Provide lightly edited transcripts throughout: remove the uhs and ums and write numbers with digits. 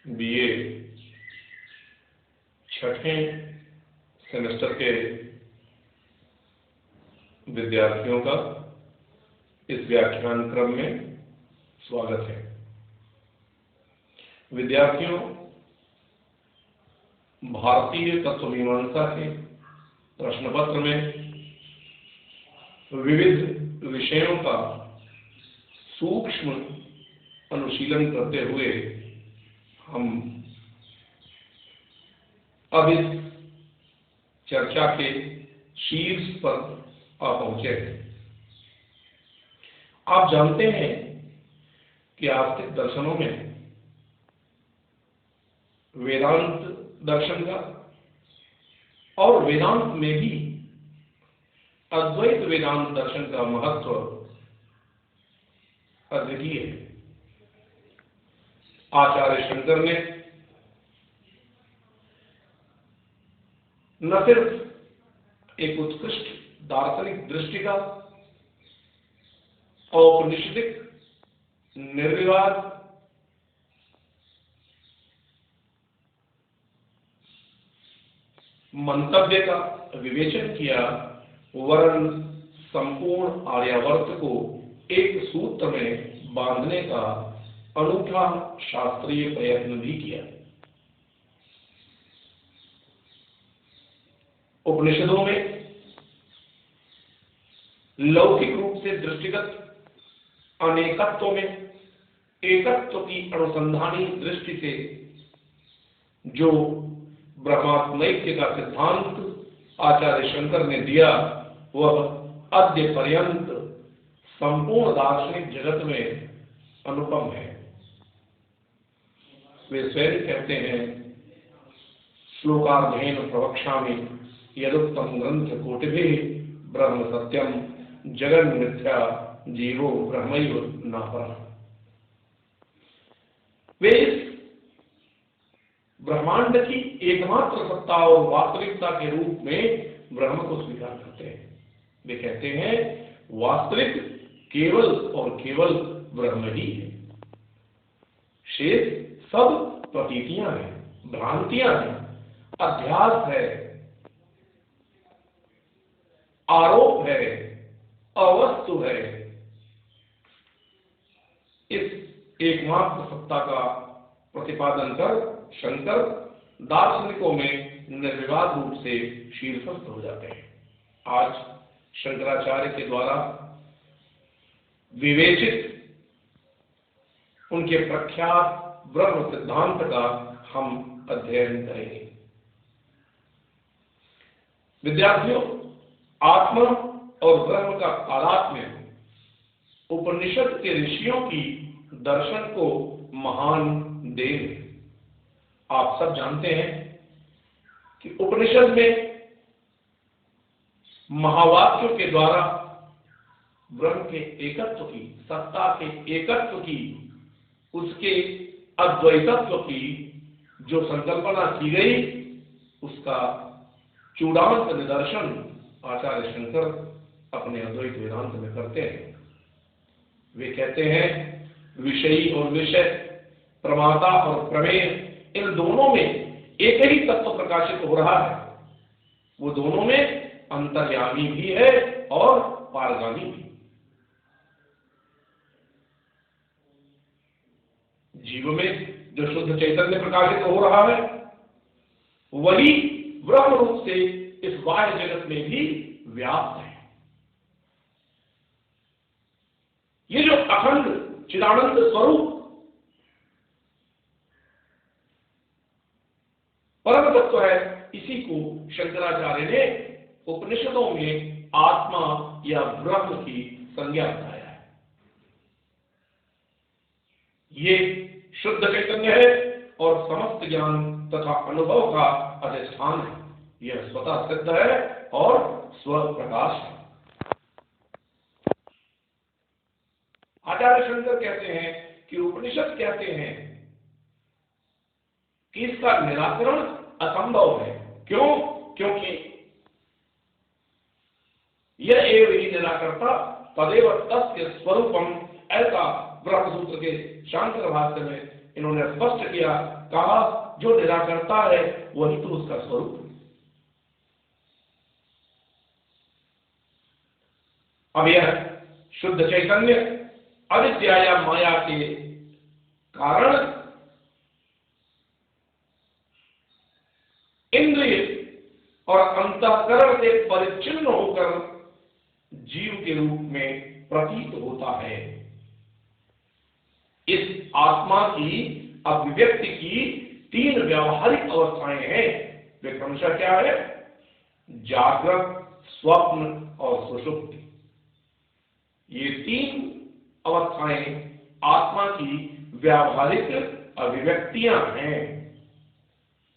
BA छठें semester के विद्यार्थियों का इस व्याख्यान क्रम में स्वागत है। विद्यार्थियों, भारतीय तत्वमीमांसा के प्रश्न पत्र में विविध विषयों का सूक्ष्म अनुशीलन करते हुए हम अब इस चर्चा के शीर्ष पर आ पहुंचे हैं। आप जानते हैं कि आस्तिक दर्शनों में वेदांत दर्शन का और वेदांत में भी अद्वैत वेदांत दर्शन का महत्व अद्वितीय है। आचार्य शंकर ने न सिर्फ एक उत्कृष्ट दार्शनिक दृष्टि का औपनिषदिक निर्विवाद मंतव्य का विवेचन किया, वरन संपूर्ण आर्यावर्त को एक सूत्र में बांधने का अनूठा शास्त्रीय प्रयत्न भी किया। उपनिषदों में लौकिक रूप से दृष्टिगत अनेकत्व में एकत्व की अनुसंधानी दृष्टि से जो ब्रह्मात्मैक्य का सिद्धांत आचार्य शंकर ने दिया, वह अद्य पर्यंत संपूर्ण दार्शनिक जगत में अनुपम है। वे स्वयं कहते हैं, श्लोकार्धेन प्रवक्ष्यामि यदुक्तम ग्रंथ कोटिभिः ब्रह्म सत्यम जगन मिथ्या जीवो ब्रह्मैव न परः। वे इस ब्रह्मांड की एकमात्र सत्ता और वास्तविकता के रूप में ब्रह्म को स्वीकार करते हैं। वे कहते हैं, वास्तविक केवल और केवल ब्रह्म ही है। शेष सब प्रतीतियां हैं, भ्रांतियां हैं, अध्यास है, आरोप है, अवस्तु है। इस एकमात्र सत्ता का प्रतिपादन कर शंकर दार्शनिकों में निर्विवाद रूप से शीर्षस्थ हो जाते हैं। आज शंकराचार्य के द्वारा विवेचित उनके प्रख्यात ब्रह्म सिद्धांत का हम अध्ययन करेंगे। विद्यार्थियों, आत्मा और ब्रह्म का तादात्म्य उपनिषद के ऋषियों की दर्शन को महान देन है। आप सब जानते हैं कि उपनिषद में महावाक्यों के द्वारा ब्रह्म के एकत्व की, सत्ता के एकत्व की, उसके अद्वैतत्व की जो संकल्पना की गई, उसका चूड़ांत निदर्शन आचार्य शंकर अपने अद्वैत वेदांत में करते हैं। वे कहते हैं, विषयी और विषय, प्रमाता और प्रमेय, इन दोनों में एक ही तत्व प्रकाशित हो रहा है। वो दोनों में अंतर्यामी भी है और पारगामी भी। जीव में जो शुद्ध चैतन्य प्रकाशित हो रहा है, वही ब्रह्म रूप से इस बाह्य जगत में भी व्याप्त है। ये जो अखंड चिदानंद स्वरूप परम तत्व है, इसी को शंकराचार्य ने उपनिषदों में आत्मा या ब्रह्म की संज्ञा बताया है। ये शुद्ध चैतन्य है और समस्त ज्ञान तथा अनुभव का अधिष्ठान है। यह स्वतः सिद्ध है और स्वप्रकाश है। आचार्य शंकर कहते हैं कि उपनिषद कहते हैं कि इसका निराकरण असंभव है। क्यों? क्योंकि यह एव ही निराकर्ता तदेव तस्य स्वरूपम, ऐसा ब्रह्मसूत्र के शांकर भाष्य में इन्होंने स्पष्ट किया, कहा जो निराकरता है वही तो उसका स्वरूप है। अब यह शुद्ध चैतन्य अविद्या या माया के कारण इंद्रिय और अंतःकरण से परिच्छिन्न होकर जीव के रूप में प्रतीत होता है। इस आत्मा की अभिव्यक्ति की 3 व्यावहारिक अवस्थाएं हैं। वे क्रमशः क्या है? जागृत, स्वप्न और सुषुप्ति। ये 3 अवस्थाएं आत्मा की व्यावहारिक अभिव्यक्तियां हैं।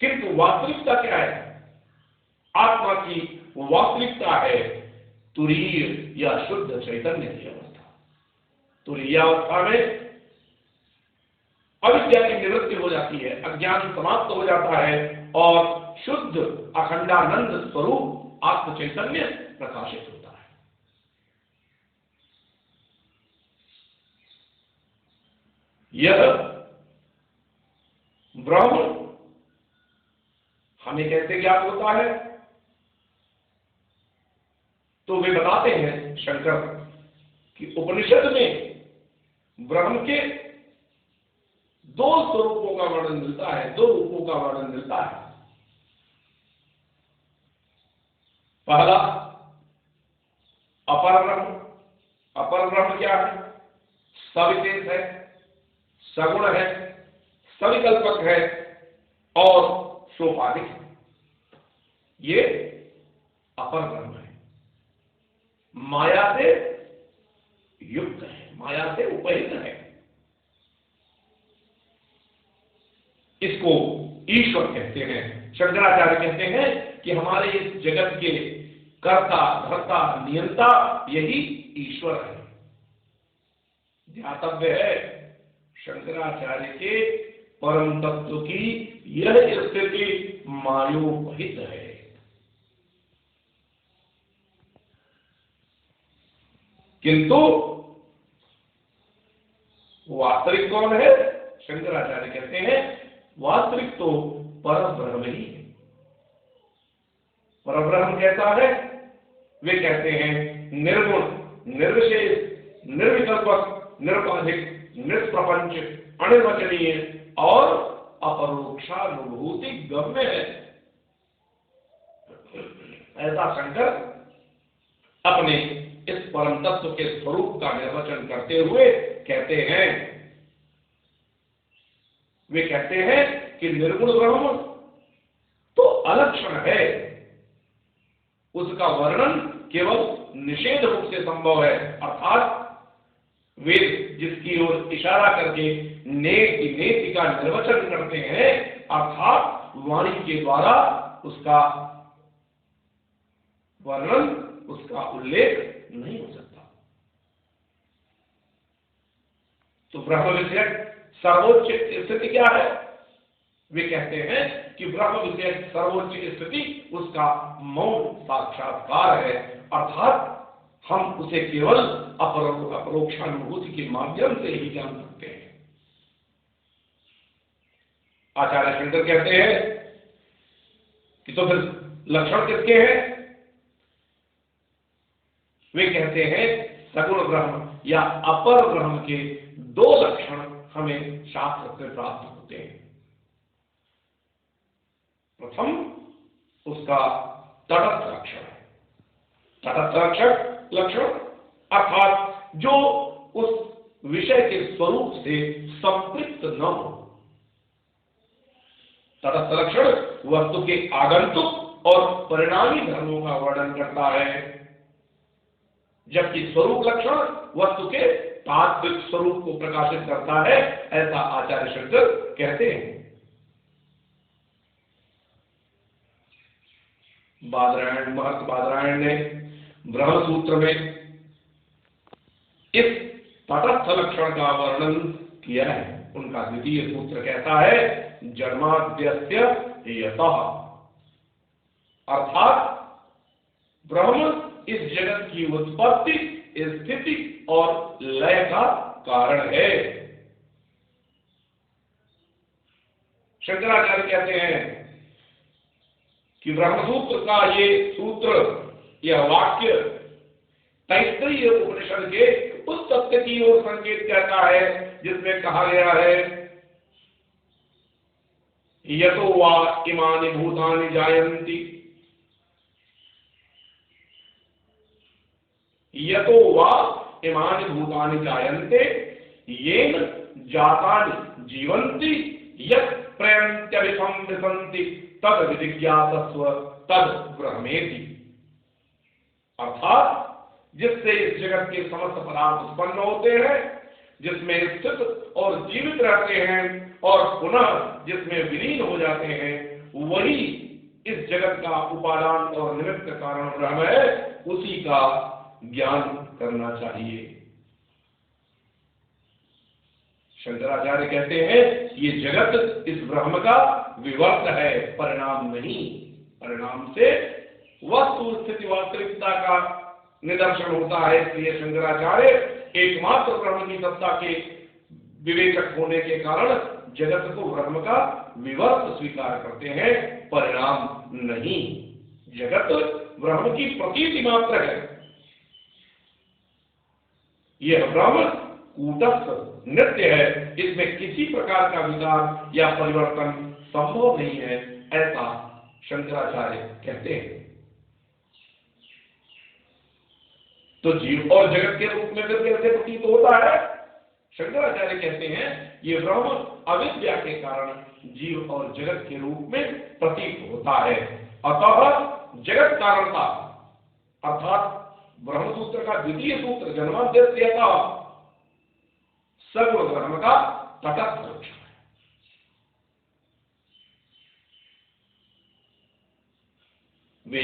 किंतु वास्तविकता क्या है? आत्मा की वास्तविकता है तुरीय या शुद्ध चैतन्य की अवस्था। तुरीय अवस्था में अविद्या की निवृत्ति हो जाती है, अज्ञान समाप्त हो जाता है और शुद्ध अखंडानंद स्वरूप आत्म चैतन्य प्रकाशित होता है। यह ब्रह्म हमें कैसे ज्ञात होता है? तो वे बताते हैं शंकर कि उपनिषद में ब्रह्म के 2 स्वरूपों का वर्णन मिलता है, 2 रूपों का वर्णन मिलता है। पहला अपर ब्रह्म। अपर ब्रह्म क्या है? सविशेष है, सगुण है, सविकल्पक है और सोपाधिक है। ये अपर ब्रह्म है, माया से युक्त है, माया से उपहित है। इसको ईश्वर कहते हैं। शंकराचार्य कहते हैं कि हमारे इस जगत के कर्ता, धर्ता, नियंता यही ईश्वर है। ध्यातव्य है शंकराचार्य के परम तत्व की यह स्थिति मायोपहित है। किंतु वास्तविक कौन है? शंकराचार्य कहते हैं वास्तविक तो परब्रह्म ही है। परब्रह्म कैसा है? वे कहते हैं निर्गुण, निर्विशेष, निर्विकल्पक, निरुपाधिक, निष्प्रपंच, अनिर्वचनीय और अपरोक्षानुभूति गम्य है। ऐसा शंकर अपने इस परम तत्व के स्वरूप का निर्वचन करते हुए कहते हैं। वे कहते हैं कि निर्गुण ब्रह्म तो अलक्षण है, उसका वर्णन केवल निषेध रूप से संभव है। अर्थात वेद जिसकी ओर इशारा करके नेति नेति का निर्वचन करते हैं, अर्थात वाणी के द्वारा उसका वर्णन, उसका उल्लेख नहीं हो सकता। तो ब्रह्म विषयक सर्वोच्च स्थिति क्या है? वे कहते हैं कि ब्रह्म विषयक सर्वोच्च स्थिति उसका मौन साक्षात्कार है। अर्थात हम उसे केवल अपरोक्षानुभूति के माध्यम से ही जान सकते हैं। आचार्य शंकर कहते हैं कि तो फिर लक्षण किसके हैं? वे कहते हैं सगुण ब्रह्म या अपर ब्रह्म के 2 लक्षण हमें शास्त्र से प्राप्त होते हैं। प्रथम उसका तटस्थ लक्षण है। तटस्थ लक्षण अर्थात जो उस विषय के स्वरूप से संपृक्त न हो। तटस्थ लक्षण वस्तु के आगंतुक और परिणामी धर्मों का वर्णन करता है, जबकि स्वरूप लक्षण वस्तु के तात्विक स्वरूप को प्रकाशित करता है। ऐसा आचार्य शंकर कहते हैं। बादरायण, महर्षि बादरायण ने ब्रह्म सूत्र में इस तटस्थ लक्षण का वर्णन किया है। उनका द्वितीय सूत्र कहता है जन्माद्यस्य यतः, अर्थात ब्रह्म इस जगत की उत्पत्ति, स्थिति और लय का कारण है। शंकराचार्य कहते हैं कि ब्रह्मसूत्र का ये सूत्र, यह वाक्य तैत्तिरीय उपनिषद के उस तथ्य की ओर संकेत करता है जिसमें कहा गया है यतो वा इमानि भूतानि जायन्ति, यतो वा इमानि भूतानि जायन्ते येन जातानि जीवन्ति यत् प्रयन्त्यभिसंविशन्ति तद विजिज्ञासस्व तद ब्रह्मेति। अर्थात जिससे इस जगत के समस्त पदार्थ उत्पन्न होते हैं, जिसमें स्थित और जीवित रहते हैं और पुनः जिसमें विलीन हो जाते हैं, वही इस जगत का उपादान और निमित्त कारण ब्रह्म है, उसी का ज्ञान करना चाहिए। शंकराचार्य कहते हैं ये जगत इस ब्रह्म का विवर्त है, परिणाम नहीं। परिणाम से वस्तु स्थिति वास्तविकता का निदर्शन होता है। इसलिए शंकराचार्य एकमात्र ब्रह्म की सत्ता के विवेचक होने के कारण जगत को ब्रह्म का विवर्त स्वीकार करते हैं, परिणाम नहीं। जगत ब्रह्म की प्रतीति मात्र है। यह ब्रह्म कूटस्थ नित्य है, इसमें किसी प्रकार का विकार या परिवर्तन संभव नहीं है, ऐसा शंकराचार्य कहते हैं। तो जीव और जगत के रूप में फिर कैसे प्रतीत होता है? शंकराचार्य कहते हैं ये ब्रह्म अविद्या के कारण जीव और जगत के रूप में प्रतीत होता है। अतः जगत कारणता अर्थात ब्रह्मसूत्र का द्वितीय सूत्र जन्माद्यस्यता सर्व ब्रह्म का तटस्थ लक्षण है। वे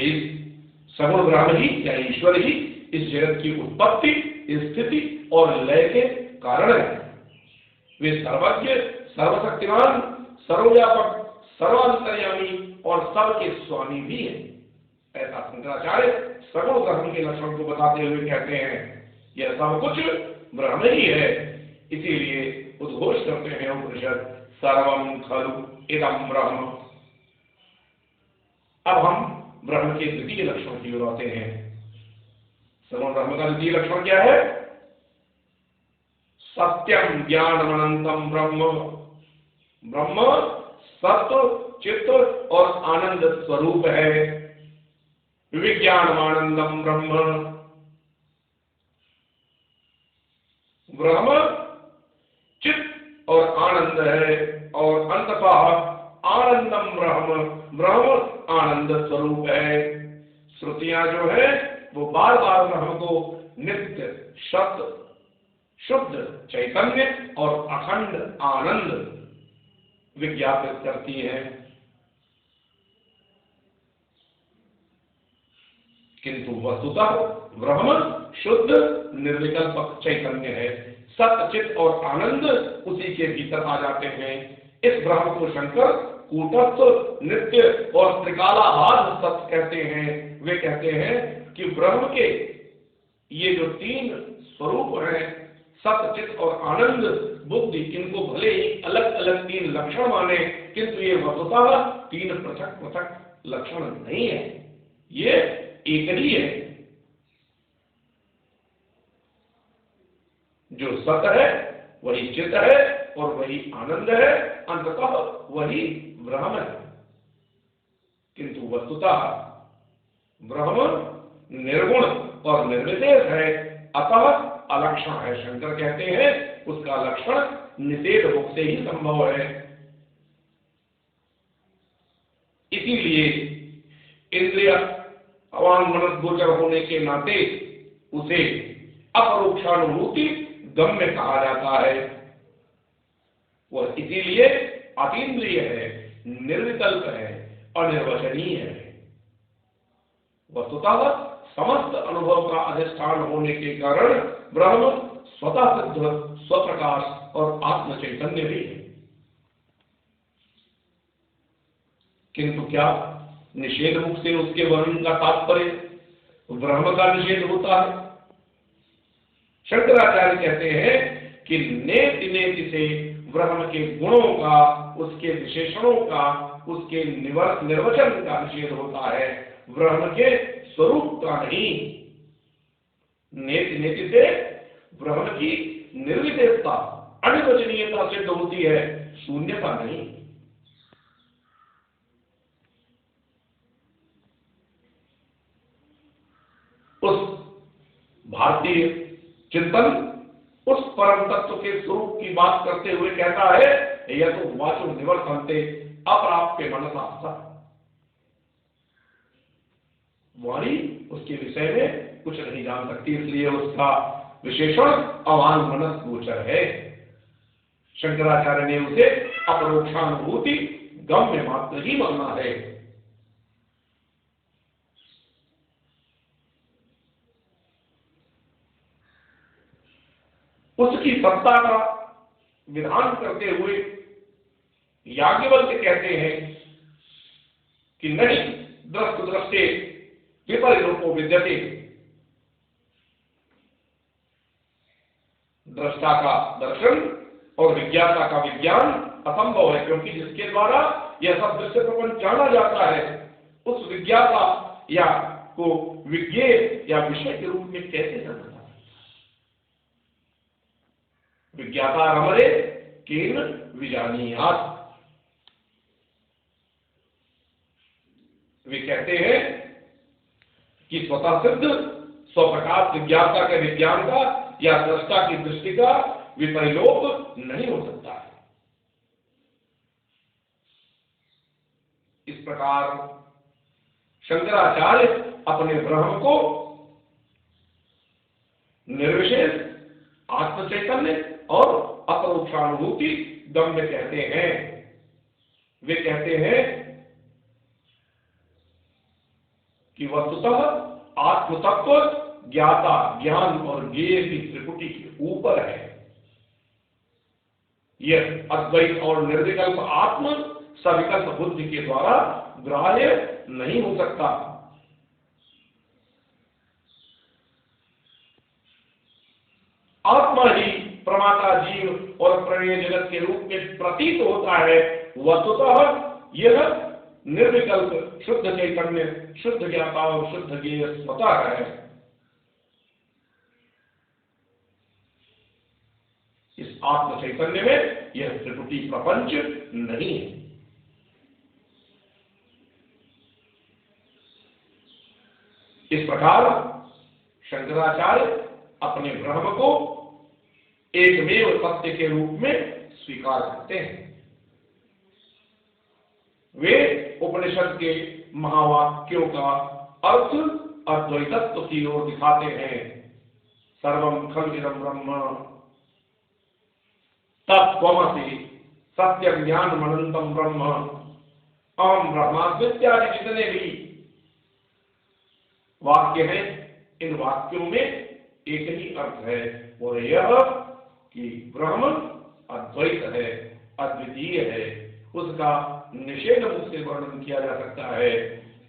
सगुण ब्रह्म ही या ईश्वर ही इस जगत की उत्पत्ति, स्थिति और लय के कारण है। वे सर्वज्ञ, सर्वशक्तिमान, सर्वव्यापक, सर्वांतर्यामी और सबके स्वामी भी हैं। ऐसा शंकराचार्य सगुण ब्रह्म के लक्षण को बताते हुए कहते हैं यह सब कुछ ब्रह्म ही है। इसीलिए उद्घोष करते हैं उपनिषद सर्वं खलु इदं ब्रह्म। अब हम ब्रह्म के द्वितीय लक्षण की ओर आते हैं। सगुण ब्रह्म का द्वितीय लक्षण क्या है? सत्यम ज्ञानमनंतम ब्रह्म। ब्रह्म सत्य, चित्त और आनंद स्वरूप है। विज्ञानमानंदम ब्रह्म। ब्रह्म चित्त और आनंद है और अंततः आनंदम ब्रह्म। ब्रह्म आनंद स्वरूप है। श्रुतियां जो है वो बार बार ब्रह्म को नित्य, सत्य, शुद्ध चैतन्य और अखंड आनंद विज्ञापित करती हैं। किंतु वस्तुतः ब्रह्म शुद्ध निर्विकल्प चैतन्य है। सत्य, चित्त और आनंद उसी के भीतर आ जाते हैं। इस ब्रह्म को शंकर कूटस्थ, नित्य और त्रिकालाभास सत्य कहते हैं। वे कहते हैं कि ब्रह्म के ये जो तीन स्वरूप हैं, सत्य, चित्त और आनंद, बुद्धि, इनको भले ही अलग अलग तीन लक्षण माने, किंतु ये वस्तुतः तीन पृथक पृथक लक्षण नहीं है, ये एक ही है। जो सत्य है वही चित्त है और वही आनंद है, अंततः वही ब्रह्म है। किंतु वस्तुतः ब्रह्म निर्गुण और निर्विशेष है, अतः अलक्षण है। शंकर कहते हैं उसका लक्षण निषेध मुख से ही संभव है। इसीलिए इंद्रिय अवांग मनस गोचर होने के नाते उसे अपरोक्षानुभूति गम्य कहा जाता है। वह इसीलिए अतीन्द्रिय है, निर्विकल्प है, अनिर्वचनीय है। वस्तुतः समस्त अनुभव का अधिष्ठान होने के कारण ब्रह्म स्वतः सिद्ध, स्वप्रकाश और आत्म चैतन्य भी है। किंतु क्या निषेध मुख से उसके वर्णन का तात्पर्य ब्रह्म का निषेध होता है? शंकराचार्य कहते हैं कि नेति नेति से ब्रह्म के गुणों का, उसके विशेषणों का, उसके निर्वचन का निषेध होता है, ब्रह्म के स्वरूप का नहीं। नेति नेति से ब्रह्म की निर्विशेषता, अनिर्वचनीयता सिद्ध होती है, शून्यता नहीं। उस भारतीय चिंतन उस परम तत्व के स्वरूप की बात करते हुए कहता है, यह तो वाचो निवर्तन्ते अप्राप्य मनसा सत्। वाणी उसके विषय में कुछ नहीं जान सकती, इसलिए उसका विशेषण अवान मनस गोचर है। शंकराचार्य ने उसे अपरोक्षानुभूति गम्य मात्र ही माना है। उसकी सत्ता का विधान करते हुए याज्ञवल्क्य कहते हैं कि नहीं दृष्ट दृष्टे विपरीतों विद्यते। दृष्टा का दर्शन और विज्ञाता का विज्ञान असंभव है, क्योंकि जिसके द्वारा यह सब दृश्य प्रपंच जाना जाता है, उस विज्ञाता या को विज्ञेय या विषय के रूप में कैसे जाना जाता है। विज्ञाता रमरे केन विजानीयात्। वे कहते हैं कि स्वतः सिद्ध स्वप्रकाश विज्ञाता के विज्ञान का या दृष्टा की दृष्टि का विपरिलोप नहीं हो सकता है। इस प्रकार शंकराचार्य अपने ब्रह्म को निर्विशेष आत्म चैतन्य और अपरोक्षानुभूति गम्य कहते हैं। वे कहते हैं कि वस्तुतः आत्म तत्व ज्ञाता, ज्ञान और ज्ञेय की त्रिपुटी के ऊपर है। यह अद्वैत और निर्विकल्प आत्म सविकल्प बुद्धि के द्वारा ग्राह्य नहीं हो सकता। आत्मा ही प्रमाता जीव और प्रणय जगत के रूप में प्रतीत होता है। वस्तुतः यह निर्विकल्प शुद्ध चैतन्य, शुद्ध ज्ञाता और शुद्ध ज्ञेय स्वतः है। इस आत्म चैतन्य में यह त्रिपुटी प्रपंच नहीं है। इस प्रकार शंकराचार्य अपने ब्रह्म को एकमेव सत्य के रूप में स्वीकार करते हैं। वे उपनिषद के महावाक्यों का अर्थ अद्वैतत्व की ओर दिखाते हैं। सर्वं खल्विदं ब्रह्म तत्त्वमसि सत्यं ज्ञानम् अनंतं ब्रह्म अहम ब्रह्मास्मि इत्यादि जितने भी वाक्य हैं, इन वाक्यों में एक ही अर्थ है, और यह कि ब्रह्म अद्वैत है, अद्वितीय है। उसका निषेध मुख से वर्णन किया जा सकता है,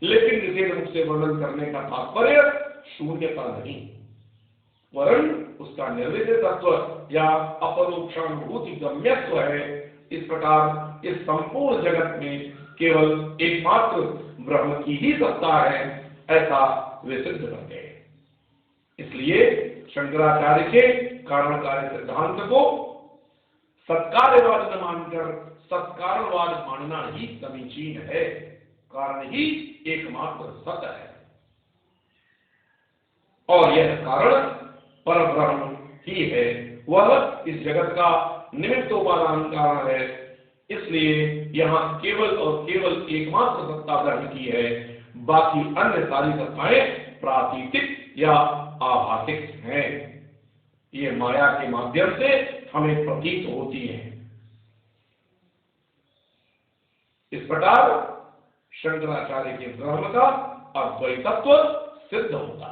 लेकिन निषेध मुख से वर्णन करने का तात्पर्य शून्यता नहीं, वरन उसका निर्विशेषत्व या अपरोक्षानुभूति गम्यत्व है। इस प्रकार इस संपूर्ण जगत में केवल एकमात्र ब्रह्म की ही सत्ता है, ऐसा वे सिद्ध करते हैं। इसलिए शंकराचार्य के कारण कार्य सिद्धांत को सत्कार्यवाद न मानकर सत्कारणवाद मानना ही समीचीन है। कारण ही एकमात्र सत्य है, और यह कारण परब्रह्म ही है। वह इस जगत का निमित्तोपादान कारण है। इसलिए यहाँ केवल और केवल एकमात्र सत्ता ब्रह्म की है, बाकी अन्य सारी सत्ताएं प्रातीतिक या आभासिक हैं। ये माया के माध्यम से हमें प्रतीत होती हैं। इस प्रकार शंकराचार्य के ब्रह्म का अद्वैतत्व सिद्ध होता है।